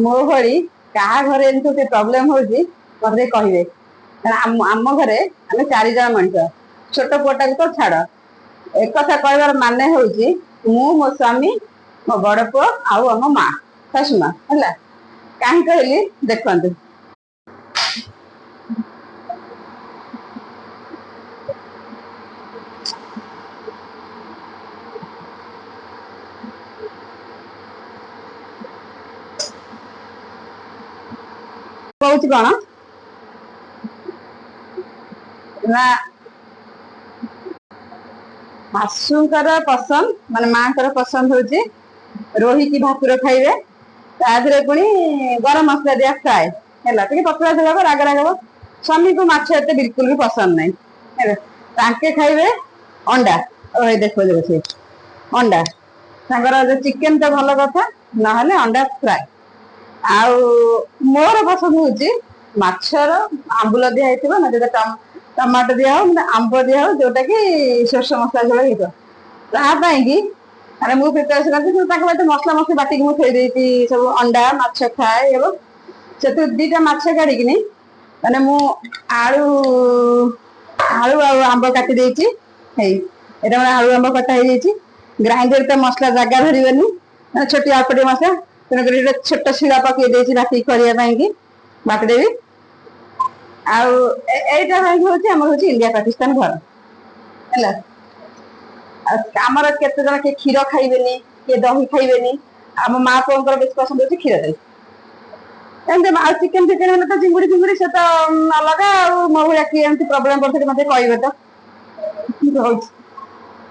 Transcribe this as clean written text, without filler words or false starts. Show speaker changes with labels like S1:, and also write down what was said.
S1: ମୋ ଭଳି କାହା ଘରେ ଏମିତି ଗୋଟେ ପ୍ରୋବ୍ଲେମ ହଉଛି ମତେ କହିବେ। କାରଣ ଆମ ଘରେ ଆମେ 4 ଜଣ ମଣିଷ, ଛୋଟ ପୁଅଟାକୁ ତ ଛାଡ। ଏକଥା କହିବାର ମାନେ ହଉଛି ମୁଁ, ମୋ ସ୍ୱାମୀ, ମୋ ବଡ ପୁଅ ଆଉ ଆମ ମା, ଶାଶୁ ମା ହେଲା। କାହିଁ କହିଲି ଦେଖନ୍ତୁ। କହୁଛି କଣ ନା ଶାଶୁଙ୍କର ପସନ୍ଦ ମାନେ ମାଙ୍କର ପସନ୍ଦ ହଉଛି ରୋହିକି ଭାକୁର ଖାଇବେ, ତା ଦେହରେ ପୁଣି ଗରମ ମସଲା ଦିଆ ଫ୍ରାଏ ହେଲା, ଟିକେ ପତଳା ଝୋଳ ହବ, ରାଗ ରାଗ ହବ। ସ୍ୱାମୀକୁ ମାଛ ଏତେ ବିଲକୁଲ ବି ପସନ୍ଦ ନାହିଁ ହେଲା। ତାଙ୍କେ ଖାଇବେ ଅଣ୍ଡା। ଏଇ ଦେଖ ଅଣ୍ଡା ତାଙ୍କର ଚିକେନ ତ ଭଲ କଥା, ନହେଲେ ଅଣ୍ଡା ଫ୍ରାଏ। ଆଉ ମୋର ପସନ୍ଦ ହଉଛି ମାଛର ଆମ୍ବୁଲ ଦିଆ ହେଇଥିବ, ନା ଟମାଟୋ ଦିଆ ହଉ, ଆମ୍ବ ଦିଆ ହଉ, ଯୋଉଟା କି ସୋରିଷ ମସଲା ଝୋଳ ହେଇଥିବ। ତା ପାଇଁ କି ଆରେ ମୁଁ ପ୍ରିପାରେସନ କରିଛି, ତାଙ୍କ ପାଇଁ ମସଲା ମସଲି ବାଟିକି ମୁଁ ଥୋଇ ଦେଇଛି ସବୁ। ଅଣ୍ଡା ମାଛ ଫ୍ରାଏ ହେବ, ସେଥିରୁ 2ଟା ମାଛ କାଢିକିନି ମାନେ ମୁଁ ଆଳୁ ଆଉ ଆମ୍ବ କାଟି ଦେଇଛି। ହେଇ ଏଇଟା ମାନେ ଆଳୁ ଆମ୍ବ କଟା ହେଇଯାଇଛି। ଗ୍ରାଇଣ୍ଡର ତ ମସଲା ଜାଗା ଧରିବନି, ମାନେ ଛୋଟିଆ ଅଳ୍ପ ଟିକେ ମସଲା, ତେଣୁକରି ଛୋଟ ଶିଳା ପକେଇ ଦେଇଛି ବାଟିକି କରିବା ପାଇଁ କି ବାଟିଦେବି। ଆଉ ଏଇଟା ପାଇଁ ହଉଛି ଆମର ହଉଛି ଇଣ୍ଡିଆ ପାକିସ୍ତାନ ଘର ହେଲା। ଆଉ ଆମର କେତେ ଜଣ କିଏ କ୍ଷୀର ଖାଇବେନି, କିଏ ଦହି ଖାଇବେନି। ଆମ ମା ପୁଅଙ୍କର ବେଶୀ ପସନ୍ଦ ହଉଛି କ୍ଷୀର ଦହି। ଏମିତି ଆଉ ଚିକେନ ଫିକେନ ହେଲେ ତ ଚିଙ୍ଗୁଡି ଫିଙ୍ଗୁଡି ସେ ତ ଅଲଗା। ଆଉ ମୋ ଭଳିଆ କିଏ ଏମିତି ପ୍ରୋବ୍ଲେମ ପଡୁଥିଲେ ମତେ କହିବେ ତ। ରହୁଛି।